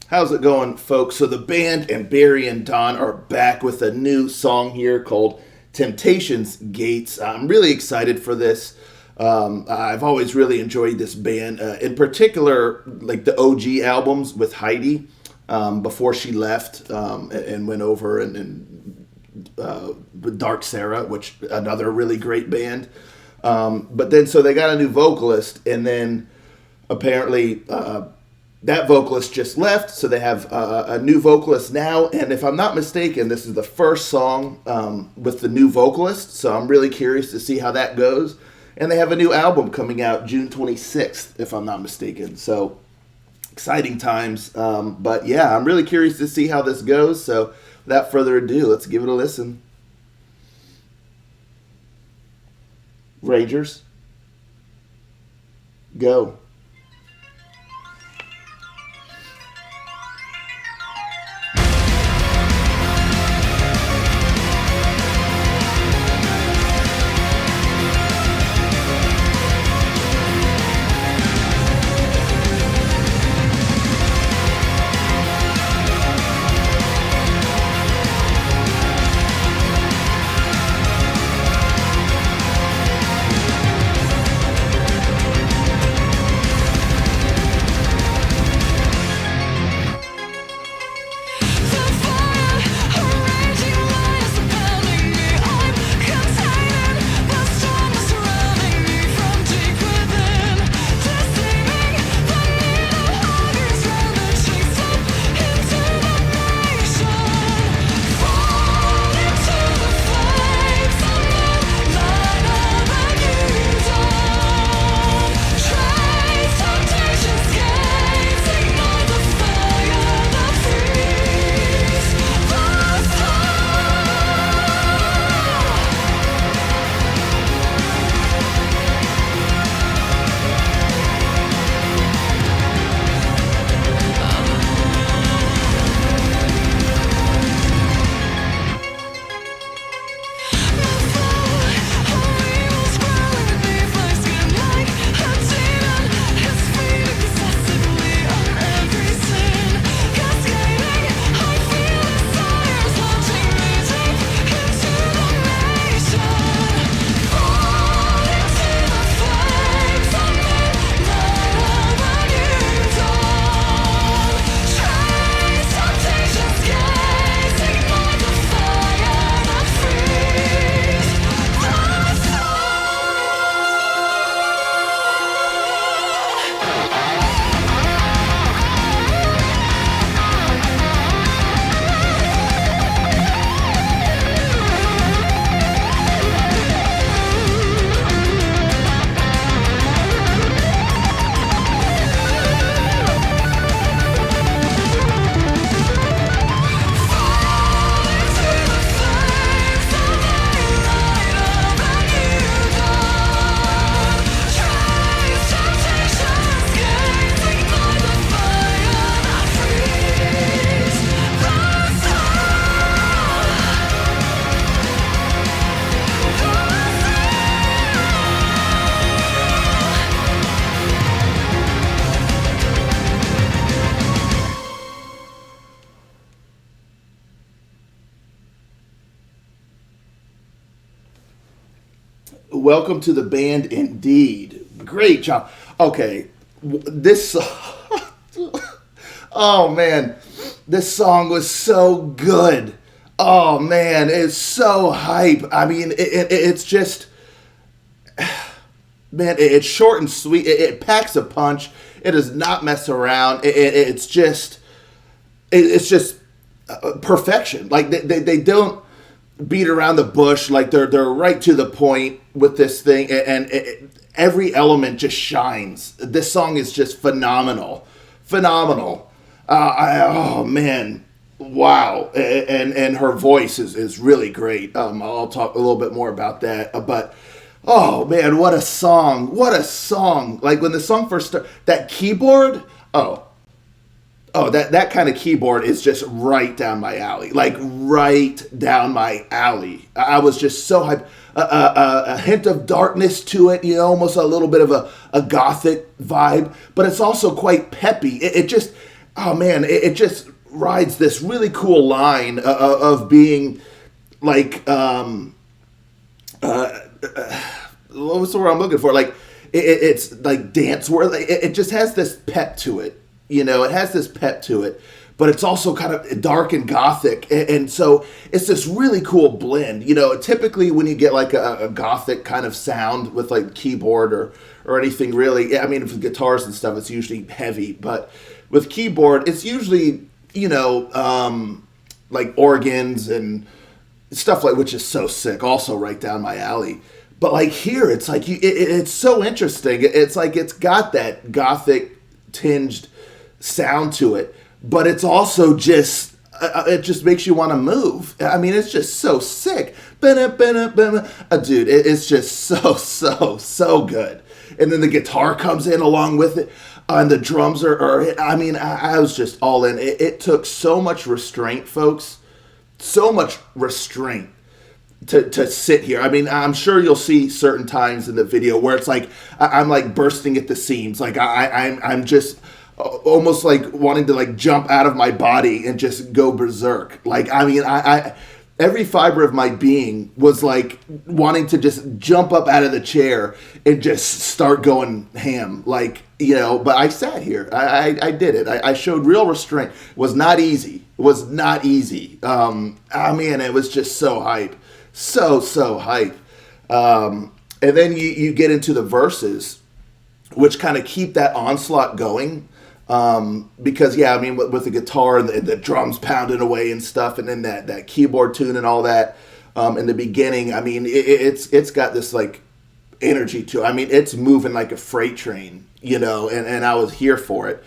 How's it going, folks? So the band Amberian Dawn are back with a new song here called Temptation's Gates. I'm really excited for this. I've always really enjoyed this band, in particular, like the OG albums with Heidi before she left and went over with Dark Sarah, which another really great band. But then so they got a new vocalist, and then apparently that vocalist just left, so they have a new vocalist now. And if I'm not mistaken, this is the first song with the new vocalist, so I'm really curious to see how that goes. And they have a new album coming out June 26th, if I'm not mistaken. So exciting times. But yeah, I'm really curious to see how this goes. So without further ado, let's give it a listen. Rangers, go. Welcome to the band, indeed. Great job. Okay, this. Oh man, this song was so good. Oh man, it's so hype. I mean, it's just, man, it's short and sweet. It packs a punch. It does not mess around. It's just perfection. Like they don't beat around the bush. Like they're right to the point with this thing, and every element just shines. This song is just phenomenal. Oh man, wow! And her voice is really great. I'll talk a little bit more about that, but. Oh man, what a song! What a song! Like when the song first started, that keyboard. That kind of keyboard is just right down my alley. Like right down my alley. I was just so hyped. A hint of darkness to it, almost a little bit of a gothic vibe, but it's also quite peppy. It just, oh man, it just rides this really cool line of being like, what was the word I'm looking for? Like, it's like dance where it just has this pep to it. It has this pep to it, but it's also kind of dark and gothic. And so it's this really cool blend. Typically when you get like a gothic kind of sound with like keyboard or anything really, I mean, with guitars and stuff, it's usually heavy, but with keyboard, it's usually, like organs and stuff like, which is so sick, also right down my alley. But like here, it's like it's so interesting. It's like it's got that gothic tinged sound to it, but it's also just it just makes you want to move. I mean, it's just so sick. Dude, it's just so good. And then the guitar comes in along with it, and the drums are I mean, I was just all in. It took so much restraint, folks, so much restraint to sit here. I mean, I'm sure you'll see certain times in the video where it's like I'm like bursting at the seams, like I'm just almost like wanting to like jump out of my body and just go berserk. Like, I mean, I every fiber of my being was like wanting to just jump up out of the chair and just start going ham. Like, but I sat here. I did it. I showed real restraint. It was not easy. It was not easy. I mean, it was just so hype. So hype. And then you get into the verses, which kind of keep that onslaught going. Because, yeah, I mean, with the guitar and the drums pounding away and stuff, and then that keyboard tune and all that in the beginning, I mean, it's got this, like, energy to it. I mean, it's moving like a freight train, and I was here for it.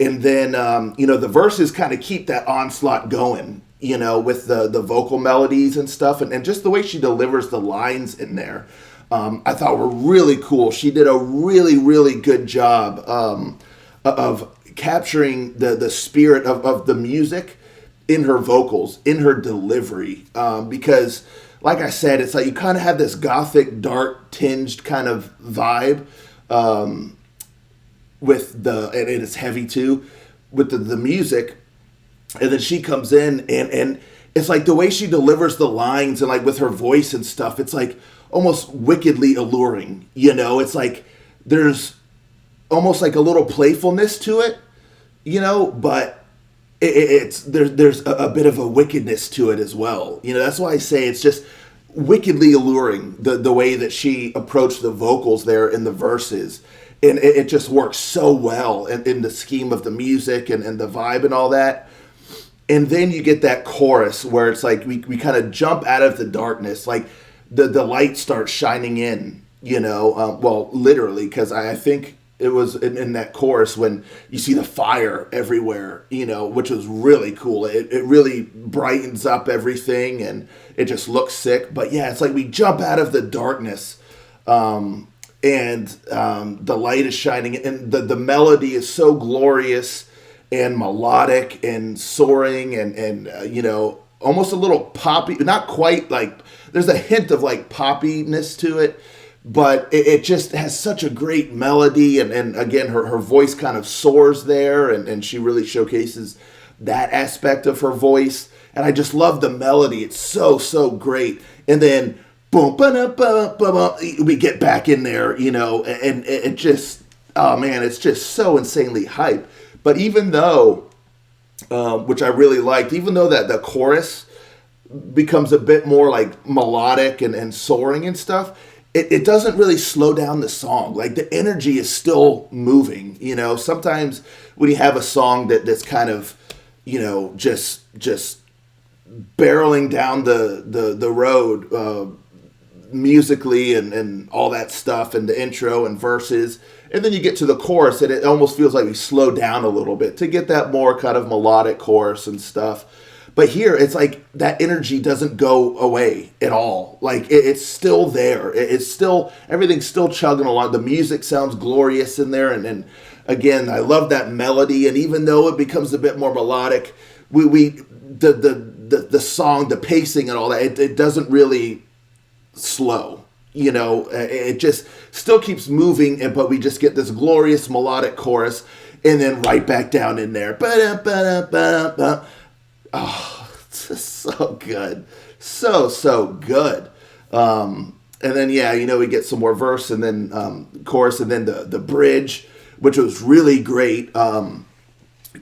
And then, the verses kind of keep that onslaught going, with the vocal melodies and stuff, and just the way she delivers the lines in there, I thought were really cool. She did a really, really good job of capturing the spirit of the music in her vocals, in her delivery, because, like I said, it's like you kind of have this gothic, dark, tinged kind of vibe with and it's heavy too, with the music. And then she comes in and it's like the way she delivers the lines and like with her voice and stuff, it's like almost wickedly alluring. It's like there's almost like a little playfulness to it, but there's a bit of a wickedness to it as well. That's why I say it's just wickedly alluring, the way that she approached the vocals there in the verses. And it just works so well in the scheme of the music and the vibe and all that. And then you get that chorus where it's like we kind of jump out of the darkness, like the light starts shining in, well, literally, because I think it was in that chorus when you see the fire everywhere, which was really cool. It really brightens up everything and it just looks sick. But yeah, it's like we jump out of the darkness and the light is shining and the melody is so glorious and melodic and soaring and almost a little poppy, not quite like, there's a hint of like poppiness to it, but it just has such a great melody. And again, her voice kind of soars there and she really showcases that aspect of her voice. And I just love the melody. It's so great. And then boom, we get back in there, and it just, oh man, it's just so insanely hype. But even though, which I really liked, even though that the chorus becomes a bit more like melodic and soaring and stuff, it doesn't really slow down the song. Like the energy is still moving. Sometimes when you have a song that's kind of, just barreling down the road musically and all that stuff and the intro and verses, and then you get to the chorus and it almost feels like we slow down a little bit to get that more kind of melodic chorus and stuff. But here it's like that energy doesn't go away at all. Like it's still there. It's still, everything's still chugging along. The music sounds glorious in there, and again, I love that melody. And even though it becomes a bit more melodic, the song, the pacing and all that, it doesn't really slow. It just still keeps moving, but we just get this glorious melodic chorus. and then right back down in there. Ba-da-ba-da-ba-da-ba. Oh, it's just so good. So good. And then, yeah, we get some more verse and then chorus and then the bridge, which was really great.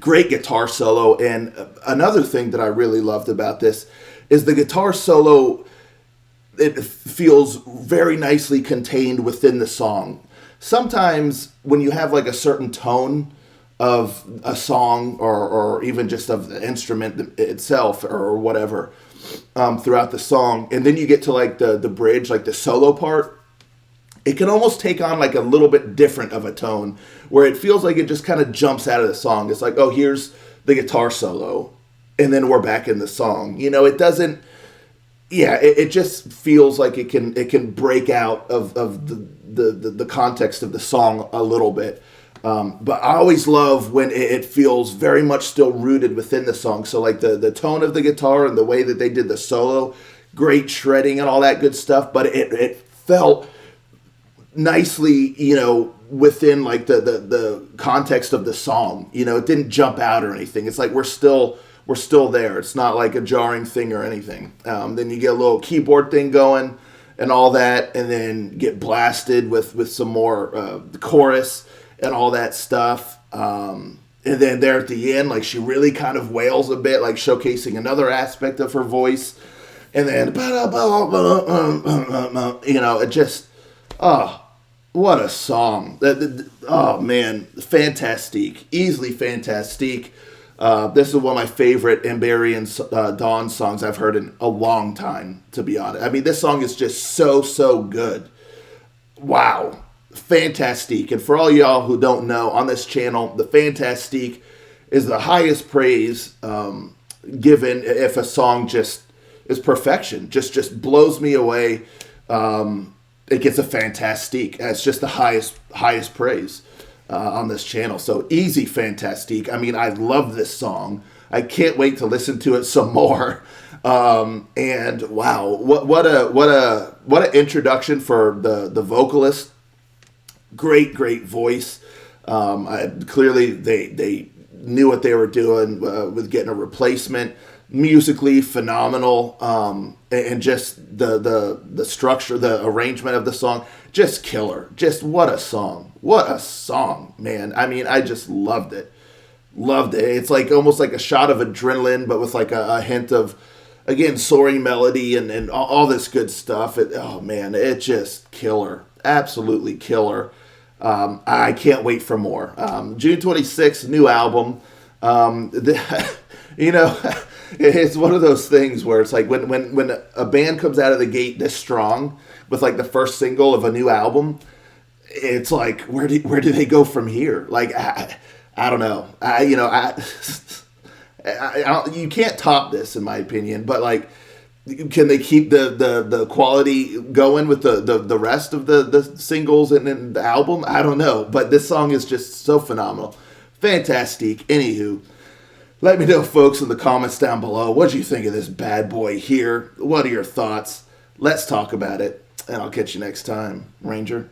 Great guitar solo. And another thing that I really loved about this is the guitar solo, it feels very nicely contained within the song. Sometimes when you have like a certain tone of a song or even just of the instrument itself or whatever throughout the song, and then you get to like the bridge, like the solo part, it can almost take on like a little bit different of a tone where it feels like it just kind of jumps out of the song. It's like, oh, here's the guitar solo, and then we're back in the song. It doesn't. Yeah, it just feels like it can break out of the context of the song a little bit. But I always love when it feels very much still rooted within the song. So like the tone of the guitar and the way that they did the solo, great shredding and all that good stuff. But it felt nicely, within like the context of the song. It didn't jump out or anything. It's like we're still there. It's not like a jarring thing or anything. Then you get a little keyboard thing going and all that, and then get blasted with some more chorus and all that stuff. And then there at the end, like she really kind of wails a bit, like showcasing another aspect of her voice. And then, it just, what a song. Oh, man, fantastic. Easily fantastic. This is one of my favorite Amberian Dawn songs I've heard in a long time, to be honest. I mean, this song is just so good. Wow. Fantastic. And for all y'all who don't know, on this channel, the fantastic is the highest praise given if a song just is perfection. Just blows me away. It gets a fantastic. It's just the highest praise on this channel. So easy fantastic. I mean, I love this song. I can't wait to listen to it some more. And wow, what an introduction for the vocalist. Great voice. Clearly they knew what they were doing with getting a replacement. Musically phenomenal, and just the structure, the arrangement of the song, just killer. Just what a song, man. I mean, I just loved it. It's like almost like a shot of adrenaline, but with like a hint of, again, soaring melody and all this good stuff. Oh man, it's just killer. Absolutely killer. I can't wait for more. June 26th, new album. It's one of those things where it's like when a band comes out of the gate this strong with like the first single of a new album, it's like where do they go from here? Like I don't know. You can't top this in my opinion. But like, can they keep the quality going with the rest of the singles and the album? I don't know. But this song is just so phenomenal, fantastic. Anywho. Let me know, folks, in the comments down below. What do you think of this bad boy here? What are your thoughts? Let's talk about it. And I'll catch you next time. Ranger.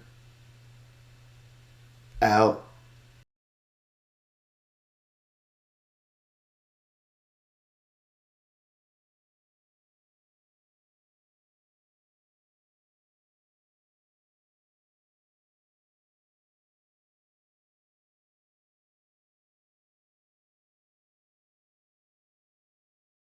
Out.